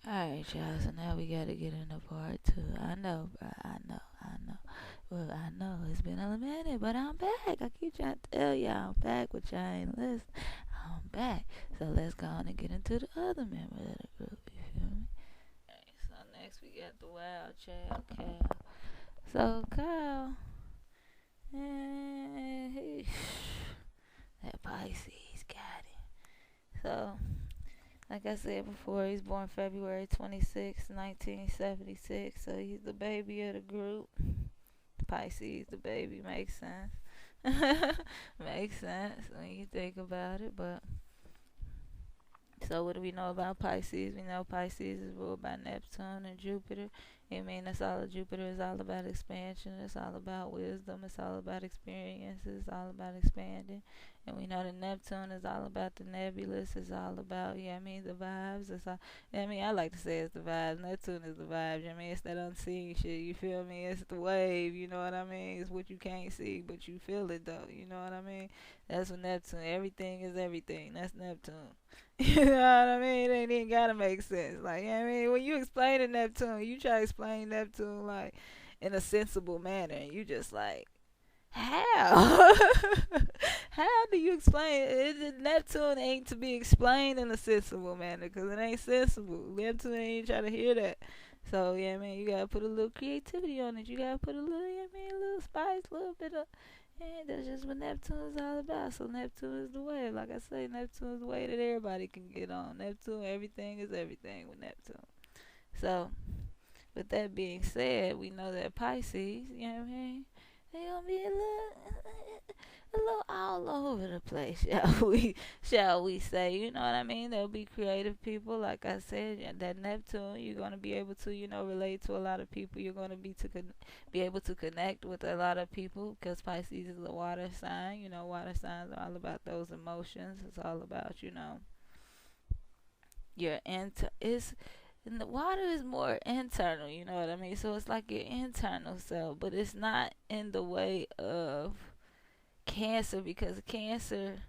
Alright, y'all, so now we gotta get into part two. I know, bro. I know. Well, I know it's been a minute, but I'm back. I keep trying to tell y'all I'm back, but y'all ain't listen. I'm back. So let's go on and get into the other member of the group, you feel me? Alright, so next we got the wild child, Cal. So, Kyle, that Pisces got it. So, like I said before, he's born February 26, 1976. So he's the baby of the group. Pisces, the baby, makes sense. Makes sense when you think about it. But so what do we know about Pisces? We know Pisces is ruled by Neptune and Jupiter. I mean, that's all. Jupiter is all about expansion. It's all about wisdom. It's all about experiences. It's all about expanding. And we know that Neptune is all about the nebulous. It's all about, yeah, I mean, the vibes. It's all, I mean, I like to say it's the vibes. Neptune is the vibes. I mean, it's that unseen shit. You feel me? It's the wave. You know what I mean? It's what you can't see, but you feel it though. You know what I mean? That's what Neptune. Everything is everything. That's Neptune. You know what I mean? It ain't even gotta make sense. Like, you know what I mean? When you explain Neptune, you try to explain Neptune like in a sensible manner, and you just like, how? How do you explain it? Neptune ain't to be explained in a sensible manner because it ain't sensible. Neptune ain't trying to hear that. So, yeah, I mean, you gotta put a little creativity on it. You gotta put a little, yeah, I mean, a little spice, a little bit of. And that's just what Neptune is all about. So Neptune is the way. Like I say, Neptune is the way that everybody can get on. Neptune, everything is everything with Neptune. So, with that being said, we know that Pisces, you know what I mean? They gonna be a little all over the place, shall we say? You know what I mean? They'll be creative people, like I said. That Neptune, you're gonna be able to, relate to a lot of people. You're gonna be able to connect with a lot of people because Pisces is a water sign. You know, water signs are all about those emotions. It's all about, your it's and the water is more internal, you know what I mean? So it's like your internal self, but it's not in the way of Cancer because Cancer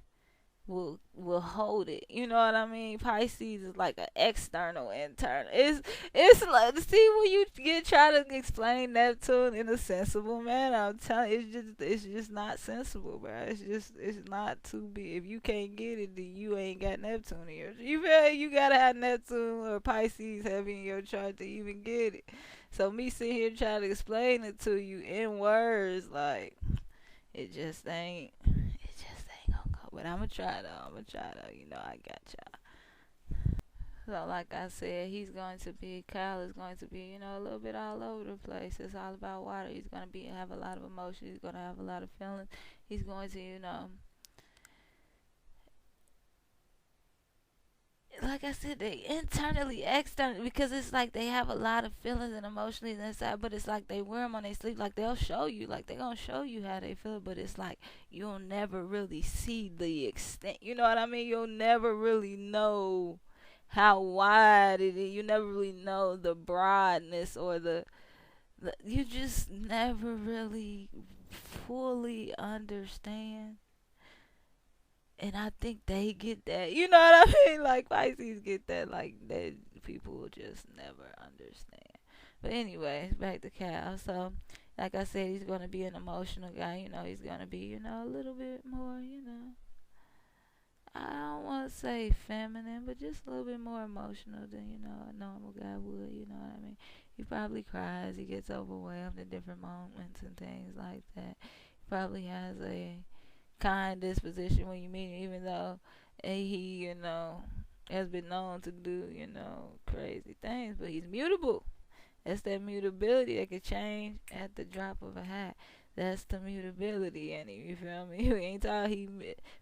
will hold it. You know what I mean? Pisces is like an external internal. It's like see when you get try to explain Neptune in a sensible manner. I'm telling you, it's just not sensible, bro. It's not to be. If you can't get it, then you ain't got Neptune in yours. You feel you gotta have Neptune or Pisces heavy in your chart to even get it. So me sitting here trying to explain it to you in words like it just ain't gonna go. But I'ma try though. You know I got y'all. So like I said, Kyle is going to be, a little bit all over the place. It's all about water. He's gonna have a lot of emotions. He's gonna have a lot of feelings. He's going to, like I said, they internally, externally, because it's like they have a lot of feelings and emotions inside, but it's like they wear them on their sleeve. Like they'll show you, like they're gonna show you how they feel, but it's like you'll never really see the extent. You know what I mean? You'll never really know how wide it is. You never really know the broadness or you just never really fully understand, and I think they get that. You know what I mean? Like Pisces get that. Like that people will just never understand. But anyways, back to Cal. So, like I said, he's gonna be an emotional guy. He's gonna be, a little bit more, I don't want to say feminine, but just a little bit more emotional than a normal guy would. You know what I mean? He probably cries. He gets overwhelmed in different moments and things like that. He probably has a kind disposition when you meet him, even though he, has been known to do, crazy things, but he's mutable. That's that mutability that could change at the drop of a hat. That's the mutability in him, you feel me? You ain't taught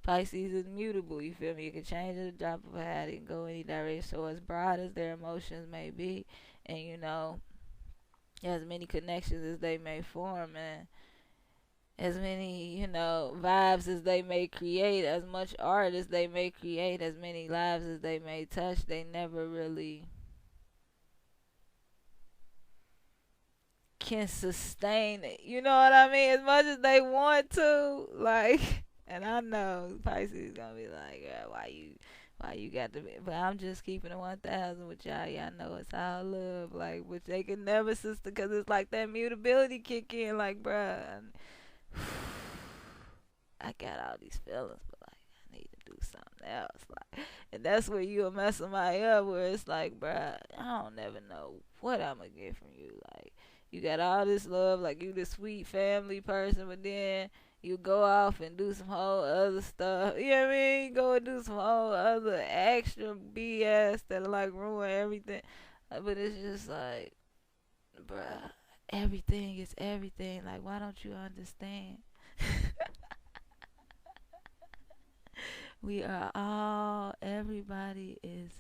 Pisces is mutable, you feel me? It can change at the drop of a hat. It can go any direction. So as broad as their emotions may be, and as many connections as they may form, and as many, vibes as they may create, as much art as they may create, as many lives as they may touch, they never really can sustain it. You know what I mean? As much as they want to, like, and I know Pisces is gonna be like, yeah, Why you got to be, but I'm just keeping it 1,000 with y'all. Y'all know it's all love, like, which they can never, sister, because it's like that mutability kick in, like, bruh, I got all these feelings, but like, I need to do something else, like, and that's where you'll mess somebody up, where it's like, bruh, I don't never know what I'm gonna get from you, like, you got all this love, like, you the sweet family person, but then you go off and do some whole other stuff. You know what I mean? You go and do some whole other extra BS that'll like ruin everything. But it's just like, bruh, everything is everything. Like, why don't you understand? We are all, everybody is.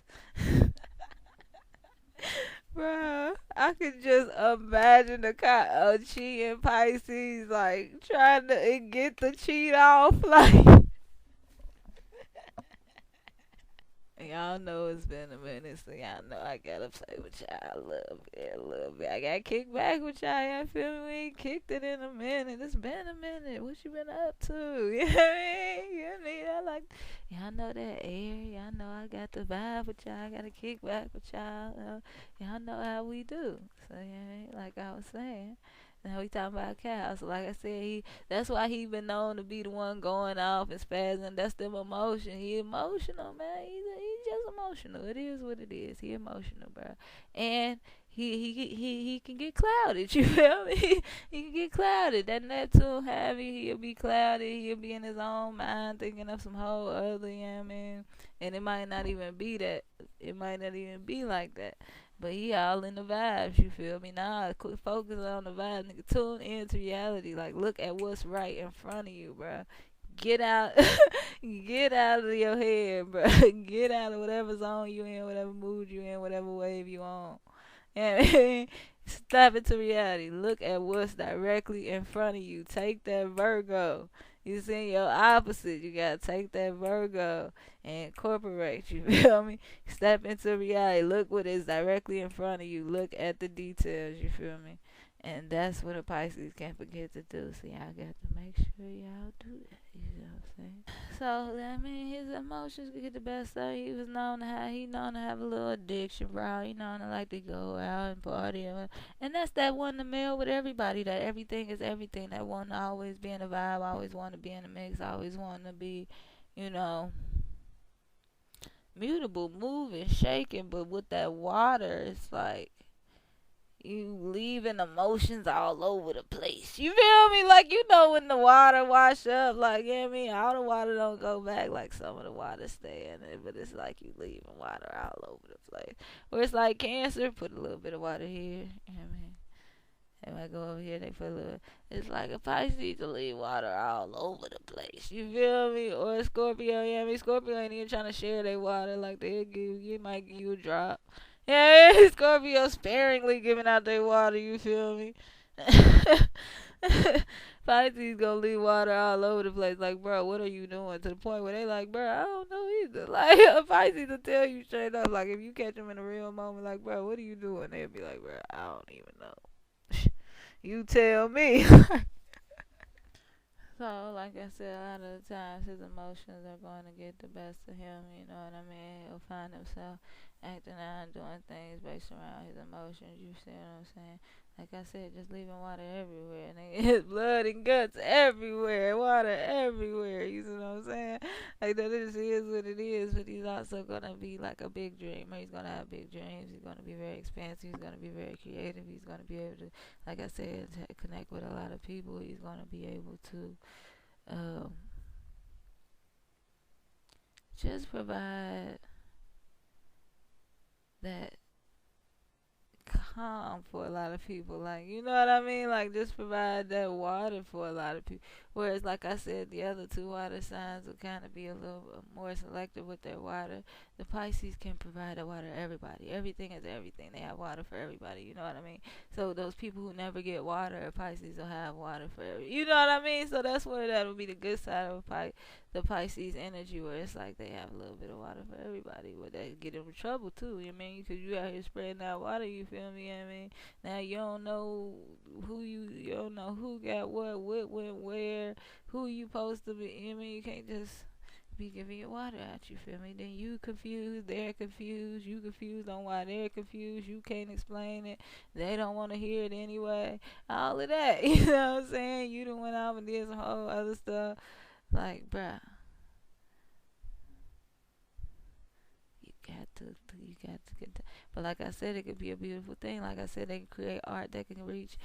Bruh, I could just imagine the kind of cheating Pisces, like, trying to get the cheat off, like. Y'all know it's been a minute, so y'all know I gotta play with y'all a little bit. I got kicked back with y'all, y'all feel me? We ain't kicked it in a minute. It's been a minute. What you been up to? You know what I mean? You know what I mean? I like, y'all know that air. Y'all know I got the vibe with y'all. I got to kick back with y'all. Y'all know how we do. So, yeah, like I was saying. Now we talking about cows. So like I said, that's why he been known to be the one going off and spazzing. That's them emotion. He emotional, man. He's just emotional. It is what it is. He emotional, bro. And he can get clouded. You feel me? He can get clouded. That Neptune heavy, he'll be clouded. He'll be in his own mind thinking of some whole other, you know what I mean? And it might not even be that. It might not even be like that. But he all in the vibes, you feel me? Nah, quit focusing on the vibes, nigga. Tune into reality. Like, look at what's right in front of you, bro. Get out, get out of your head, bro. Get out of whatever zone you in, whatever mood you in, whatever wave you on. And step into reality. Look at what's directly in front of you. Take that Virgo. You see your opposite. You gotta take that Virgo and incorporate. You feel me? Step into reality. Look what is directly in front of you. Look at the details. You feel me? And that's what a Pisces can't forget to do. So y'all got to make sure y'all do that. You know what I'm saying? So I mean, his emotions could get the best of him. He known to have a little addiction, bro. He known to like to go out and party, and that's that one to male with everybody. That everything is everything. That one to always be in the vibe, always want to be in the mix, always want to be, you know, mutable, moving, shaking. But with that water, it's like you leaving emotions all over the place. You feel me? Like, you know, when the water wash up, like, you know what I mean? All the water don't go back, like some of the water stay in it, but it's like you leaving water all over the place. Where it's like Cancer, put a little bit of water here, you know what I mean? They might go over here, they put a little, it's like a Pisces to leave water all over the place. You feel me? Or a Scorpio, you know what I mean? Scorpio ain't even trying to share their water, like they'll give you, might give you a drop. Yeah, Scorpio sparingly giving out their water, you feel me? Pisces gonna leave water all over the place. Like, bro, what are you doing? To the point where they like, bro, I don't know either. Like, a Pisces will tell you straight up. Like, if you catch them in a real moment, like, bro, what are you doing? They'll be like, bro, I don't even know. You tell me. So, like I said, a lot of the times his emotions are going to get the best of him, you know what I mean? He'll find himself acting out and doing things based around his emotions, you see what I'm saying? Like I said, just leaving water everywhere. And his blood and guts everywhere. Water everywhere, you see what I'm saying? Like, that just is what it is, but he's also going to be like a big dreamer. He's going to have big dreams. He's going to be very expansive. He's going to be very creative. He's going to be able to, like I said, to connect with a lot of people. He's going to be able to just provide that calm for a lot of people. Like, you know what I mean? Like, just provide that water for a lot of people. Whereas, like I said, the other two water signs will kind of be a little more selective with their water. The Pisces can provide the water to everybody. Everything is everything. They have water for everybody. You know what I mean? So those people who never get water, Pisces will have water for everybody. You know what I mean? So that's where that would be the good side of the Pisces energy, where it's like they have a little bit of water for everybody, where they get in trouble too. You know what I mean? Because you out here spreading that water. You feel me? You know what I mean? Now you don't know you don't know who got what went where, who you supposed to be. You know what I mean? You can't just be giving your water out, you feel me? Then you confused, they're confused, you confused on why they're confused, you can't explain it, they don't want to hear it anyway, all of that, you know what I'm saying? You done went off and did some whole other stuff, like, bruh, you got to get that. But like I said, it could be a beautiful thing. Like I said, they can create art that can reach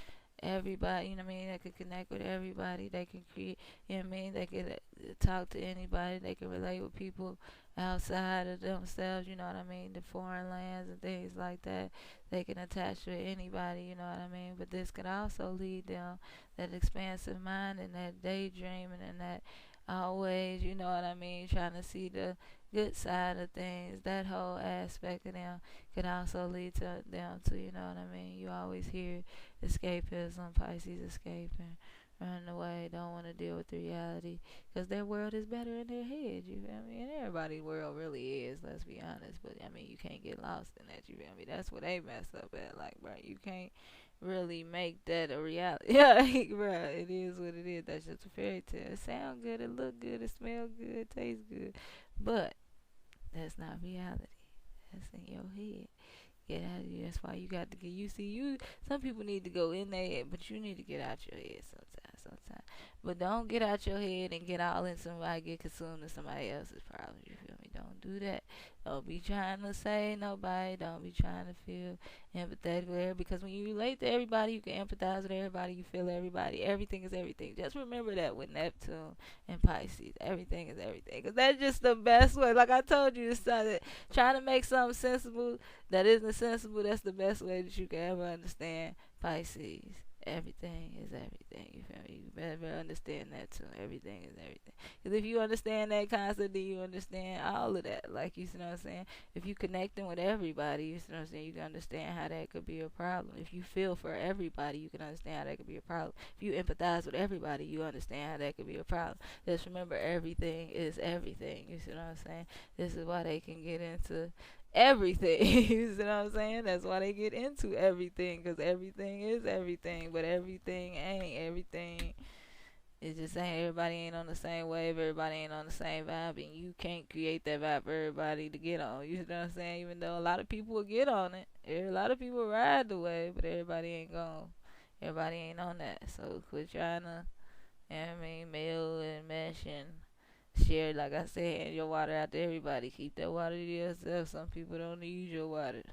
everybody, you know what I mean? They can connect with everybody. They can create, you know what I mean? They can talk to anybody. They can relate with people outside of themselves, you know what I mean? The foreign lands and things like that. They can attach with anybody, you know what I mean? But this can also lead them, that expansive mind and that daydreaming and that always, you know what I mean, trying to see the good side of things. That whole aspect of them can also lead to them to, you know what I mean? You always hear escapism, Pisces escaping, running away, don't want to deal with the reality, because their world is better in their head, you feel me? And everybody's world really is, let's be honest, but I mean, you can't get lost in that, you feel me? That's what they messed up at, like, bro, you can't really make that a reality. Yeah, like, bro, it is what it is. That's just a fairy tale. It sound good, it look good, it smell good, it taste good, but that's not reality. That's in your head. Get out of here. That's why you got to get. You see, some people need to go in there, but you need to get out your head sometimes. But don't get out your head and get all in somebody, get consumed in somebody else's problems. You feel me? Don't do that. Don't be trying to save nobody. Don't be trying to feel empathetic with everybody. Because when you relate to everybody, you can empathize with everybody. You feel everybody. Everything is everything. Just remember that with Neptune and Pisces. Everything is everything. Because that's just the best way. Like I told you, trying to make something sensible that isn't sensible, that's the best way that you can ever understand Pisces. Everything is everything. You feel me? You better understand that too. Everything is everything. Because if you understand that concept, then you understand all of that. Like, you see what I'm saying? If you connecting with everybody, you see what I'm saying? You can understand how that could be a problem. If you feel for everybody, you can understand how that could be a problem. If you empathize with everybody, you understand how that could be a problem. Just remember, everything is everything. You see what I'm saying? This is why they can get into everything. You see what I'm saying? That's why they get into everything, because everything is everything, but everything ain't everything. It just ain't. Everybody ain't on the same wave, everybody ain't on the same vibe, and you can't create that vibe for everybody to get on. You see what I'm saying? Even though a lot of people will get on it, a lot of people ride the wave, but everybody ain't gone. Everybody ain't on that. So quit trying to, you know what I mean, mail and mesh and share, like I said, hand your water out to everybody. Keep that water to yourself. Some people don't use your water.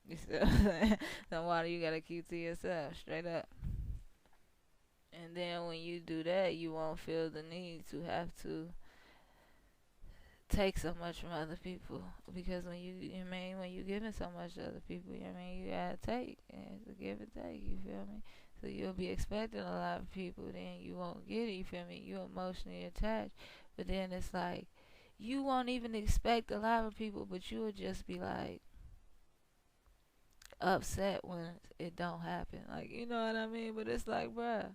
You see what I'm saying? Some water you gotta keep to yourself, straight up. And then when you do that, you won't feel the need to have to take so much from other people, because when when you giving so much to other people, you gotta take, and it's a give and take, you feel me? So you'll be expecting a lot of people, then you won't get it, you feel me? You're emotionally attached, but then it's like, you won't even expect a lot of people, but you'll just be like upset when it don't happen, like, you know what I mean? But it's like, bruh,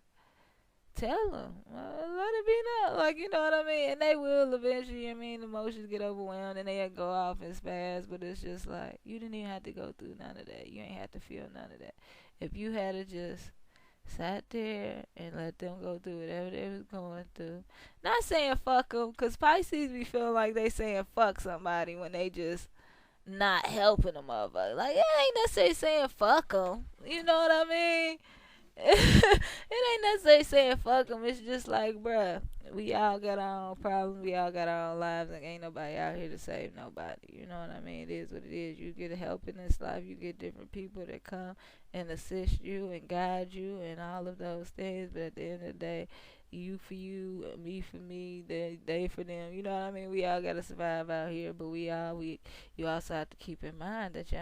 tell them, let it be known, like, you know what I mean? And they will eventually, emotions get overwhelmed and they go off and spaz, but it's just like, you didn't even have to go through none of that. You ain't have to feel none of that. If you had to just sat there and let them go through whatever they was going through. Not saying fuck them, because Pisces be feeling like they saying fuck somebody when they just not helping them motherfucker. Like, it ain't necessarily saying fuck them. You know what I mean? It ain't necessarily saying fuck them. It's just like, bruh, we all got our own problems. We all got our own lives. And ain't nobody out here to save nobody. You know what I mean? It is what it is. You get help in this life. You get different people that come and assist you and guide you and all of those things. But at the end of the day, you for you, me for me, they for them. You know what I mean? We all gotta survive out here, but you also have to keep in mind that,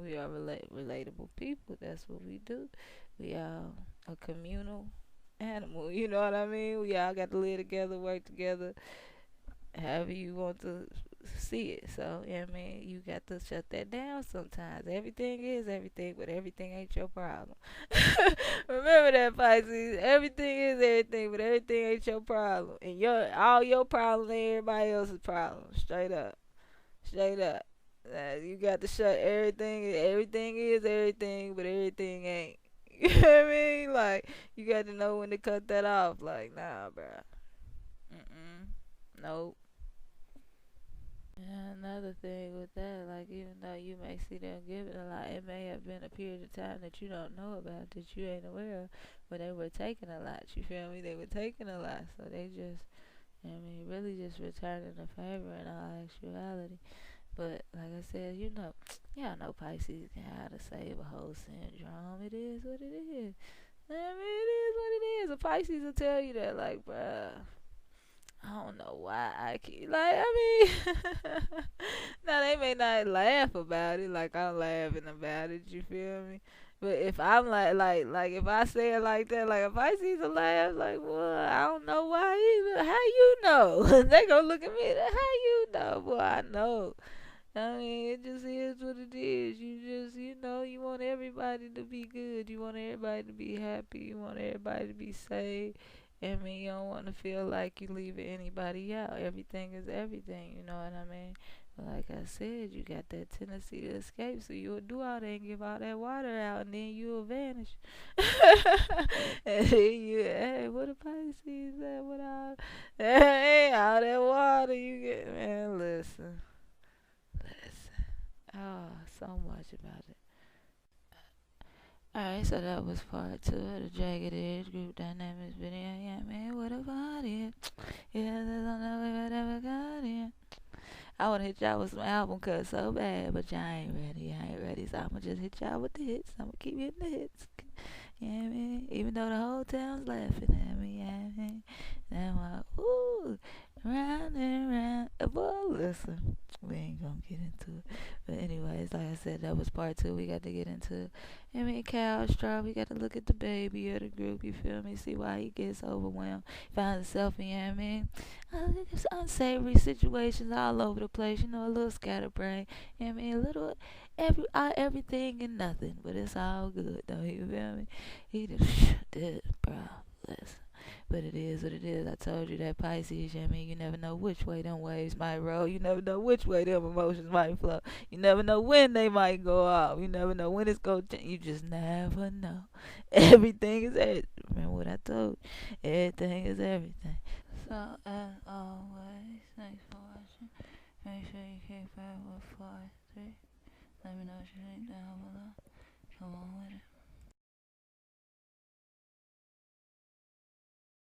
we are relatable people. That's what we do. We are a communal animal. You know what I mean? We all got to live together, work together, however you want to see it. So, you got to shut that down sometimes. Everything is everything, but everything ain't your problem. Remember that, Pisces. Everything is everything, but everything ain't your problem. And all your problems ain't everybody else's problem. Straight up. Straight up. You got to shut everything. Everything is everything, but everything ain't. You know what I mean? Like, you got to know when to cut that off. Like, nah, bruh. Nope. And another thing with that, like even though you may see them giving a lot, it may have been a period of time that you don't know about, that you ain't aware of, where they were taking a lot. You feel me? They were taking a lot, so they just, really just returning the favor in all actuality. But like I said, y'all know Pisces can have the save a whole syndrome. It is what it is. It is what it is. A Pisces will tell you that, like, bruh. I don't know why I keep now they may not laugh about it like I'm laughing about it. You feel me? But if I'm like if I say it like that, like if I see the laugh, like, well, I don't know why either. How you know? They gonna look at me. How you know? Boy, I know. It just is what it is. You want everybody to be good. You want everybody to be happy. You want everybody to be safe. You don't want to feel like you leaving anybody out. Everything is everything. You know what I mean? But like I said, you got that tendency to escape, so you'll do all that and give all that water out, and then you'll vanish. And then hey, what a Pisces that? What all? Hey, all that water you get, man. Listen. Oh, so much about it. Alright, so that was part 2 of the Jagged Edge group dynamics video. Yeah, man, what about it? Yeah, there's no way I ever got it. I wanna hit y'all with some album cuts so bad, but y'all ain't ready. I ain't ready, so I'ma just hit y'all with the hits. I'ma keep hitting the hits. Yeah, man. Even though the whole town's laughing at me, yeah, man. Then I'm like, ooh, round and round. Boy, listen, we ain't gonna get into it. But anyways, like I said, that was part 2. We got to get into, Cal Straw. We got to look at the baby of the group. You feel me? See why he gets overwhelmed. Finds himself in, just unsavory situations all over the place. A little scatterbrain. A little everything and nothing, but it's all good though. You feel me? He just did, bro. Listen. But it is what it is. I told you that Pisces, you never know which way them waves might roll. You never know which way them emotions might flow. You never know when they might go off. You never know when it's going to change. You just never know. Everything is everything. Remember what I told you? Everything is everything. So, as always, thanks for watching. Make sure you kick back with 4, 3. Let me know what you think down below. Come on with it.